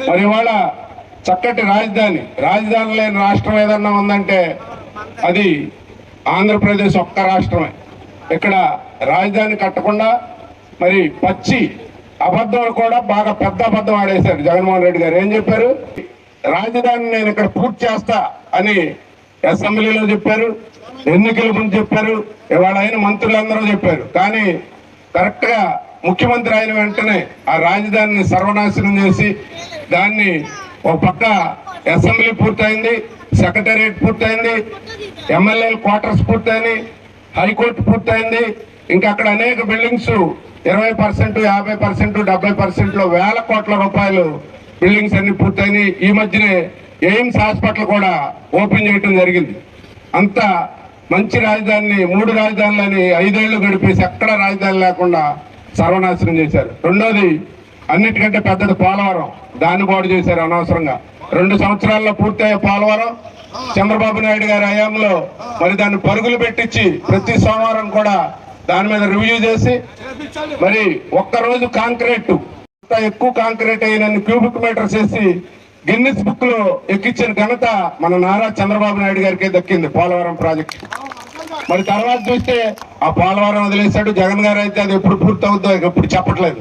మరి ఇవాళ చక్కటి రాజధాని లేని రాష్ట్రం ఏదన్నా ఉందంటే అది ఆంధ్రప్రదేశ్ ఒక్క రాష్ట్రమే. ఇక్కడ రాజధాని కట్టకుండా మరి పచ్చి అబద్ధాలు కూడా బాగా పెద్ద అబద్ధం ఆడేశారు జగన్మోహన్ రెడ్డి గారు. ఏం చెప్పారు? రాజధాని నేను ఇక్కడ పూర్తి చేస్తా అని అసెంబ్లీలో చెప్పారు, ఎన్నికల ముందు చెప్పారు, ఇవాళ అయిన మంత్రులందరూ చెప్పారు. కానీ కరెక్ట్ గా ముఖ్యమంత్రి అయిన వెంటనే ఆ రాజధానిని సర్వనాశనం చేసి దాన్ని ఒక పక్క అసెంబ్లీ పూర్తయింది, సెక్రటేరియట్ పూర్తయింది, ఎమ్మెల్యేల క్వార్టర్స్ పూర్తయింది, హైకోర్టు పూర్తయింది, ఇంకా అక్కడ అనేక బిల్డింగ్స్ 20%, 50%, 70% వేల కోట్ల రూపాయలు బిల్డింగ్స్ అన్ని పూర్తయినాయి. ఈ మధ్యనే ఎయిమ్స్ హాస్పిటల్ కూడా ఓపెన్ చేయడం జరిగింది. అంత మంచి రాజధానిని 3 రాజధానులని 5 ఏళ్లు గడిపేసి ఎక్కడ రాజధాని లేకుండా సర్వనాశనం చేశారు. రెండోది అన్నిటికంటే పెద్దది పోలవరం, దాన్ని పాడు చేశారు అనవసరంగా. 2 సంవత్సరాల్లో పూర్తయ్యే పోలవరం చంద్రబాబు నాయుడు గారి హయాంలో మరి దాన్ని పరుగులు పెట్టించి ప్రతి సోమవారం కూడా దాని మీద రివ్యూ చేసి మరి ఒక్కరోజు కాంక్రీట్ ఎక్కువ కాంక్రీట్ అయినన్ని క్యూబిక్ మీటర్స్ వేసి గిన్నిస్ బుక్ లో ఎక్కించిన ఘనత మన నారా చంద్రబాబు నాయుడు గారికి దక్కింది పోలవరం ప్రాజెక్ట్. మరి తర్వాత చూస్తే ఆ పోలవరం వదిలేశాడు. జగన్ గారు అయితే అది ఎప్పుడు పూర్తి అవుతుందో ఎప్పుడు చెప్పట్లేదు.